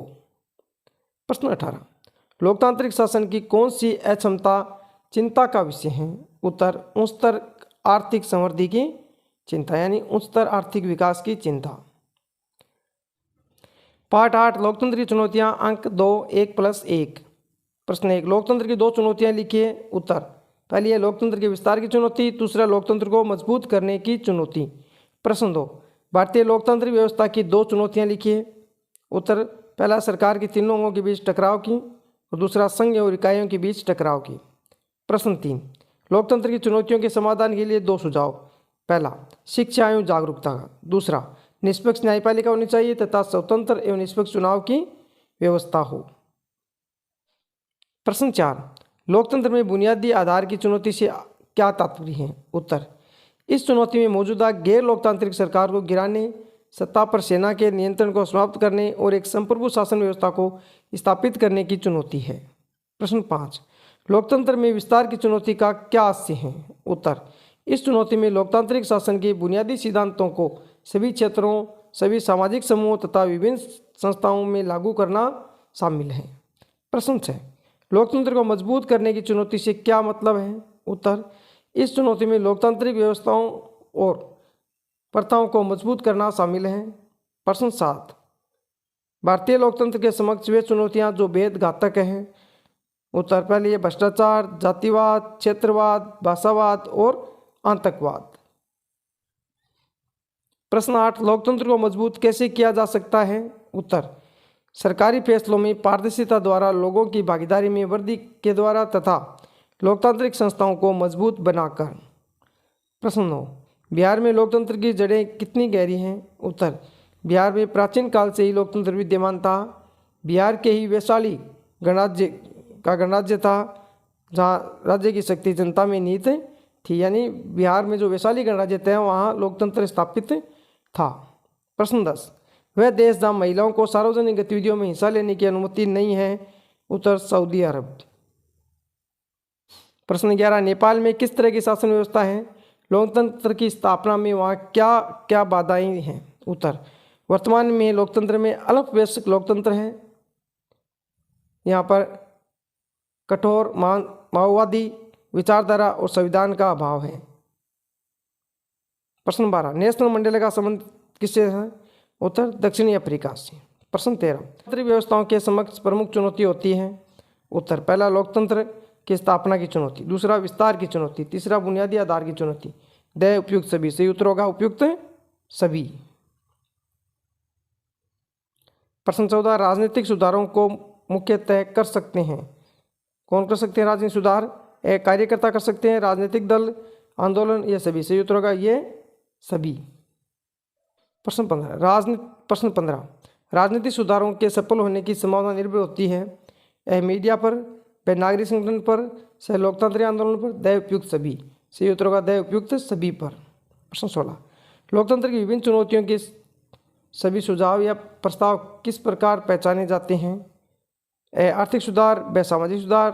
प्रश्न 18, लोकतांत्रिक शासन की कौन सी अक्षमता चिंता का विषय है। उत्तर, उच्चतर आर्थिक समृद्धि की चिंता, यानी उच्चतर आर्थिक विकास की चिंता। पाठ 8, लोकतंत्र की चुनौतियां, अंक 2, 1+1। प्रश्न 1, लोकतंत्र की 2 चुनौतियां लिखिए। उत्तर, पहली है लोकतंत्र के विस्तार की चुनौती, दूसरा लोकतंत्र को मजबूत करने की चुनौती। प्रश्न 2, भारतीय लोकतंत्र व्यवस्था की 2 चुनौतियां लिखिए। उत्तर, पहला सरकार के तीनों अंगों के बीच टकराव की और दूसरा संघ और इकाइयों के बीच टकराव की। प्रश्न 3, लोकतंत्र की चुनौतियों के समाधान के लिए 2 सुझाव। पहला, शिक्षा एवं जागरूकता का। दूसरा, निष्पक्ष न्यायपालिका होनी चाहिए तथा स्वतंत्र एवं निष्पक्ष चुनाव की व्यवस्था हो। प्रश्न 4, लोकतंत्र में बुनियादी आधार की चुनौती से क्या तात्पर्य है। उत्तर, इस चुनौती में मौजूदा गैर लोकतांत्रिक सरकार को गिराने, सत्ता पर सेना के नियंत्रण को समाप्त करने और एक संप्रभु शासन व्यवस्था को स्थापित करने की चुनौती है। प्रश्न 5, लोकतंत्र में विस्तार की चुनौती का क्या आशय है। उत्तर, इस चुनौती में लोकतांत्रिक शासन के बुनियादी सिद्धांतों को सभी क्षेत्रों, सभी सामाजिक समूहों तथा विभिन्न संस्थाओं में लागू करना शामिल है। प्रश्न 6, लोकतंत्र को मजबूत करने की चुनौती से क्या मतलब है। उत्तर, इस चुनौती में लोकतांत्रिक व्यवस्थाओं और प्रथाओं को मजबूत करना शामिल है। प्रश्न 7, भारतीय लोकतंत्र के समक्ष वे चुनौतियां जो बेहद घातक हैं। उत्तर, पहली है भ्रष्टाचार, जातिवाद, क्षेत्रवाद, भाषावाद और आतंकवाद। प्रश्न 8, लोकतंत्र को मजबूत कैसे किया जा सकता है। उत्तर, सरकारी फैसलों में पारदर्शिता द्वारा, लोगों की भागीदारी में वृद्धि के द्वारा तथा लोकतांत्रिक संस्थाओं को मजबूत बनाकर। प्रश्न 9, बिहार में लोकतंत्र की जड़ें कितनी गहरी हैं। उत्तर, बिहार में प्राचीन काल से ही लोकतंत्र विद्यमान था। बिहार के ही वैशाली गणराज्य था जहाँ राज्य की शक्ति जनता में निहित थी, यानी बिहार में जो वैशाली गणराज्य था वहाँ लोकतंत्र स्थापित था। प्रश्न 10, वह देश जहाँ महिलाओं को सार्वजनिक गतिविधियों में हिस्सा लेने की अनुमति नहीं है। उत्तर, सऊदी अरब। प्रश्न 11, नेपाल में किस तरह की शासन व्यवस्था है। लोकतंत्र की स्थापना में वहाँ क्या क्या बाधाएं हैं। उत्तर, वर्तमान में लोकतंत्र में अल्पवयस्क लोकतंत्र है। यहाँ पर कठोर माओवादी विचारधारा और संविधान का अभाव है। प्रश्न 12, नेल्सन मंडेला का संबंध किससे है। उत्तर, दक्षिणी अफ्रीका से। प्रश्न 13, लोकतांत्रिक व्यवस्थाओं के समक्ष प्रमुख चुनौती होती है। उत्तर, पहला लोकतंत्र की स्थापना की चुनौती, दूसरा विस्तार की चुनौती, तीसरा बुनियादी आधार की चुनौती, द उपयुक्त सभी। सही उत्तर होगा उपयुक्त सभी। प्रश्न 14, राजनीतिक सुधारों को मुख्यतः कर सकते हैं। कौन कर सकते हैं राजनीतिक सुधार। कार्यकर्ता कर सकते हैं, राजनीतिक दल, आंदोलन, ये सभी। सही उत्तर होगा ये सभी। प्रश्न 15, राजनीतिक सुधारों के सफल होने की संभावना निर्भर होती है ए मीडिया पर, व नागरिक संगठन पर, से लोकतांत्रिक आंदोलन पर, द उपयुक्त सभी। सही उत्तर होगा द उपयुक्त सभी पर। प्रश्न 16, लोकतंत्र की विभिन्न चुनौतियों के सभी सुझाव या प्रस्ताव किस प्रकार पहचाने जाते हैं? ए आर्थिक सुधार, ब सामाजिक सुधार,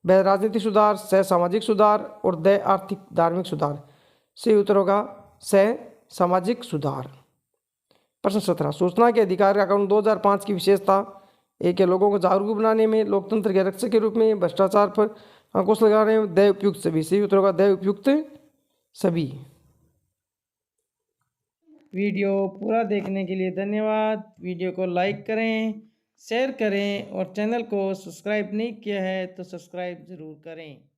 ब राजनीतिक सुधार, से सामाजिक सुधार और द आर्थिक धार्मिक सुधार। सही उत्तर होगा से सामाजिक सुधार। प्रश्न 17, सूचना के अधिकार का कानून 2005 की विशेषता एक है लोगों को जागरूक बनाने में, लोकतंत्र के रक्षक के रूप में, भ्रष्टाचार पर अंकुश लगाने में, द उपयुक्त सभी। सही उत्तर होगा द उपयुक्त सभी। वीडियो पूरा देखने के लिए धन्यवाद। वीडियो को लाइक करें, शेयर करें और चैनल को सब्सक्राइब नहीं किया है तो सब्सक्राइब ज़रूर करें।